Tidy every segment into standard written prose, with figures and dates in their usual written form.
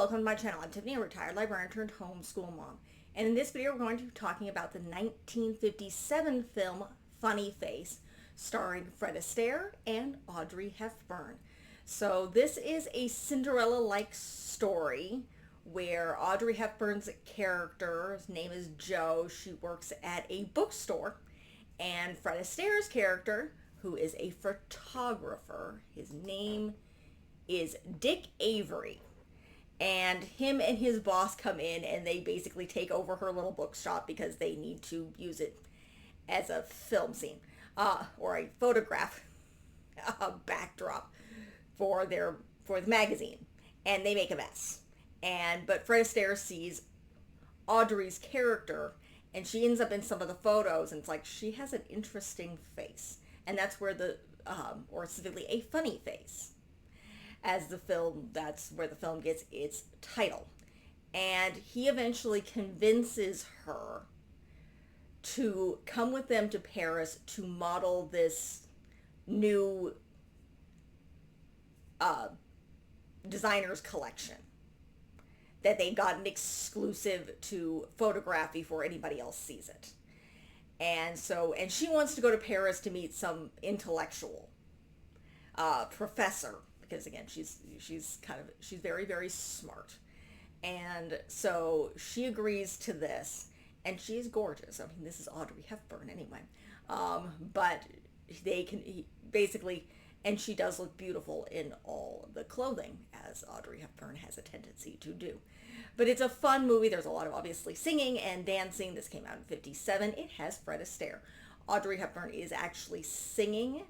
welcome to my channel. I'm Tiffany, a retired librarian turned homeschool mom. And in this video, we're going to be talking about the 1957 film Funny Face, starring Fred Astaire and Audrey Hepburn. So this is a Cinderella-like story where Audrey Hepburn's character's name is Jo. She works at a bookstore. And Fred Astaire's character, who is a photographer, his name is Dick Avery. And him and his boss come in and they basically take over her little bookshop because they need to use it as a film scene or a photograph backdrop for the magazine. And they make a mess. But Fred Astaire sees Audrey's character and she ends up in some of the photos and it's like she has an interesting face. And that's where or specifically a funny face. That's where the film gets its title. And he eventually convinces her to come with them to Paris to model this new designer's collection that they got an exclusive to photograph before anybody else sees it. And she wants to go to Paris to meet some intellectual professor. Because again, she's very, very smart. And so she agrees to this, and she's gorgeous. I mean, this is Audrey Hepburn anyway. But and she does look beautiful in all the clothing, as Audrey Hepburn has a tendency to do. But it's a fun movie. There's a lot of obviously singing and dancing. This came out in 1957. It has Fred Astaire. Audrey Hepburn is actually singing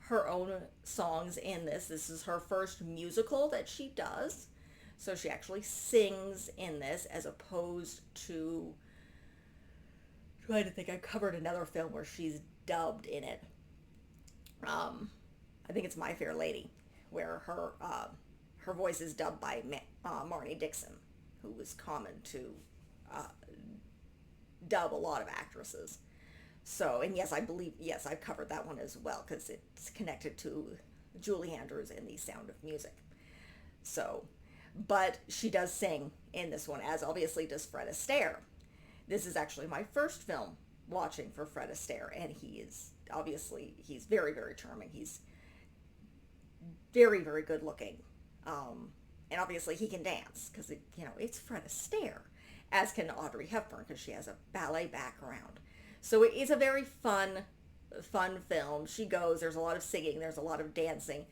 her own songs in this. This is her first musical that she does. So she actually sings in this as opposed to, trying to think, I covered another film where she's dubbed in it. I think it's My Fair Lady, where her voice is dubbed by Marnie Dixon, who was common to dub a lot of actresses. So, and yes, I've covered that one as well because it's connected to Julie Andrews in The Sound of Music. So, but she does sing in this one, as obviously does Fred Astaire. This is actually my first film watching for Fred Astaire, and he's very, very charming. He's very, very good looking. And obviously he can dance because, it's Fred Astaire, as can Audrey Hepburn because she has a ballet background. So it is a very fun film. There's a lot of singing, there's a lot of dancing.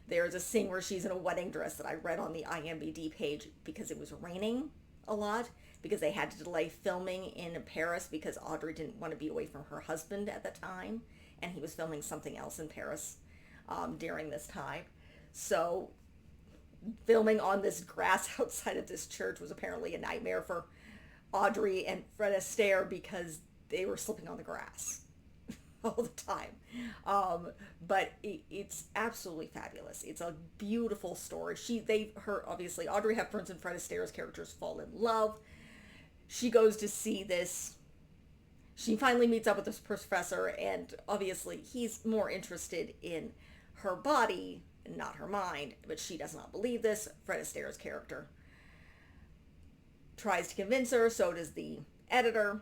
There's a scene where she's in a wedding dress that I read on the IMDb page because it was raining a lot, because they had to delay filming in Paris because Audrey didn't want to be away from her husband at the time, and he was filming something else in Paris during this time. So filming on this grass outside of this church was apparently a nightmare for Audrey and Fred Astaire because they were slipping on the grass all the time. But it's absolutely fabulous. It's a beautiful story. Obviously Audrey Hepburn's and Fred Astaire's characters fall in love. She goes to see this. She finally meets up with this professor, and obviously he's more interested in her body, not her mind, but she does not believe this. Fred Astaire's character tries to convince her, so does the editor,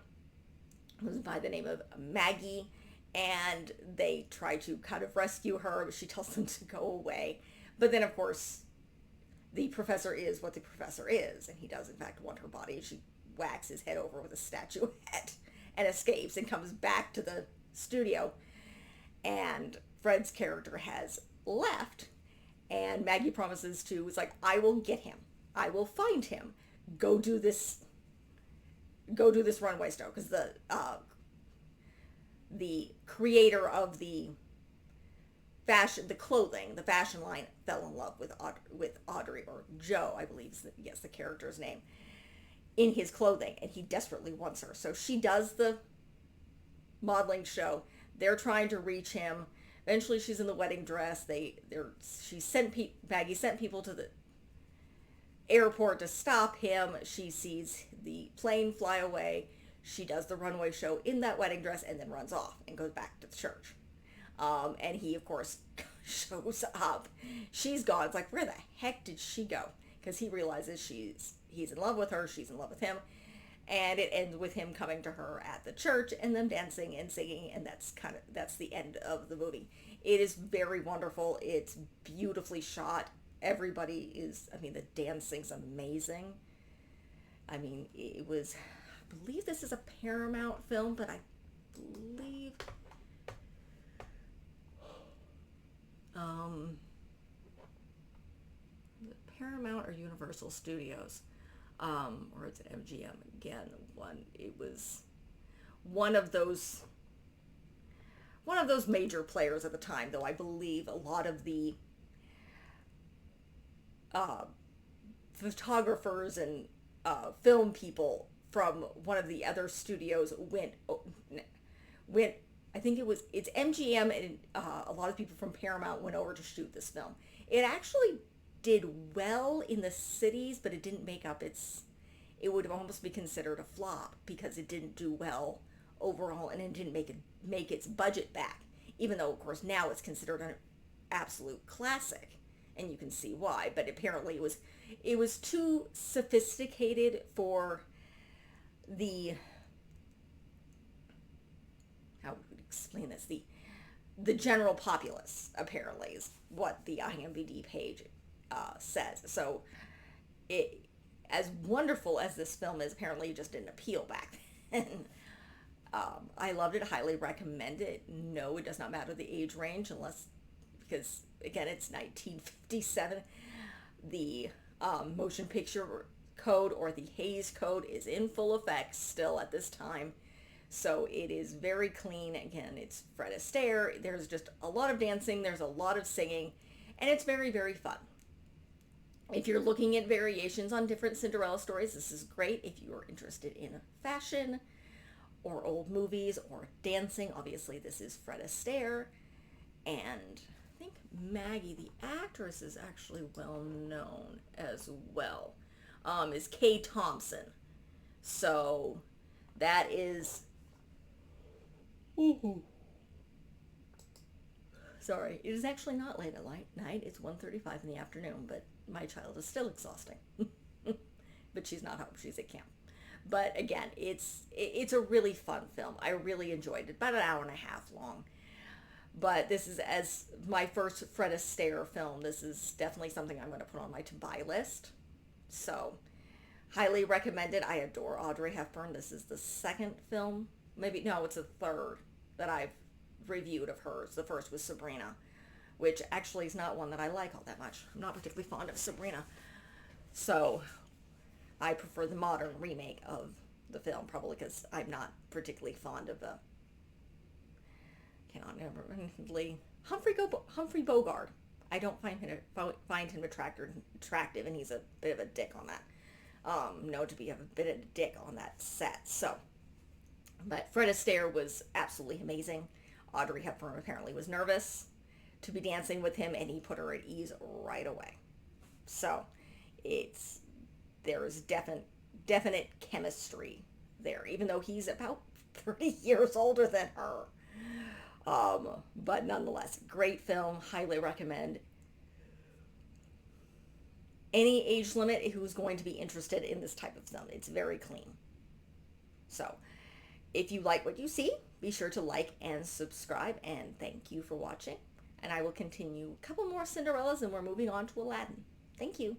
who's by the name of Maggie, and they try to kind of rescue her, but she tells them to go away. But then, of course, the professor is what the professor is, and he does, in fact, want her body. She whacks his head over with a statue head and escapes and comes back to the studio, and Fred's character has left, and Maggie promises it's like, I will get him. I will find him. Go do this runway show, because the creator of the fashion line fell in love with Audrey, or Jo, I believe is the character's name, in his clothing, and he desperately wants her. So she does the modeling show. They're trying to reach him. Eventually she's in the wedding dress. Maggie sent people to the airport to stop him. She sees the plane fly away. She does the runway show in that wedding dress and then runs off and goes back to the church. And he, of course, shows up. She's gone. It's like, where the heck did she go? because he realizes he's in love with her, she's in love with him, and it ends with him coming to her at the church and them dancing and singing, and that's the end of the movie. It is very wonderful. It's beautifully shot. Everybody is, I mean, the dancing's amazing. I mean, I believe this is a Paramount film, but I believe Paramount or Universal Studios, or it's an MGM again. It was one of those major players at the time, though I believe a lot of the photographers and film people from one of the other studios went. I think it's MGM, and a lot of people from Paramount went over to shoot this film. It actually did well in the cities, but it didn't make up it would almost be considered a flop because it didn't do well overall, and it didn't make its budget back, even though of course now it's considered an absolute classic, and you can see why. But apparently it was too sophisticated for the, how would we explain this, the general populace, apparently, is what the IMDb page says. So as wonderful as this film is, apparently it just didn't appeal back then. I loved it, highly recommend it. No, it does not matter the age range, because again, it's 1957. The motion picture code, or the Hays Code, is in full effect still at this time. So it is very clean. Again, it's Fred Astaire. There's just a lot of dancing, there's a lot of singing, and it's very, very fun. If you're looking at variations on different Cinderella stories, this is great. If you are interested in fashion or old movies or dancing, obviously this is Fred Astaire. And I think Maggie, the actress, is actually well known as well, is Kay Thompson. So that is... Sorry, it is actually not late at night. It's 1:35 in the afternoon, but my child is still exhausting. But she's not home. She's at camp. But again, it's a really fun film. I really enjoyed it. About an hour and a half long. But this is, as my first Fred Astaire film, this is definitely something I'm going to put on my to-buy list. So, highly recommend it. I adore Audrey Hepburn. This is the second film. It's the third that I've reviewed of hers. The first was Sabrina, which actually is not one that I like all that much. I'm not particularly fond of Sabrina. So, I prefer the modern remake of the film, probably because I'm not particularly fond of the... Humphrey Bogart. I don't find him attractive, and he's a bit of a dick on that. Known to be a bit of a dick on that set. So, but Fred Astaire was absolutely amazing. Audrey Hepburn apparently was nervous to be dancing with him, and he put her at ease right away. So, there's definite chemistry there, even though he's about 30 years older than her. But nonetheless, great film, highly recommend. Any age limit who's going to be interested in this type of film. It's very clean. So, if you like what you see, be sure to like and subscribe, and thank you for watching. And I will continue a couple more Cinderellas, and we're moving on to Aladdin. Thank you.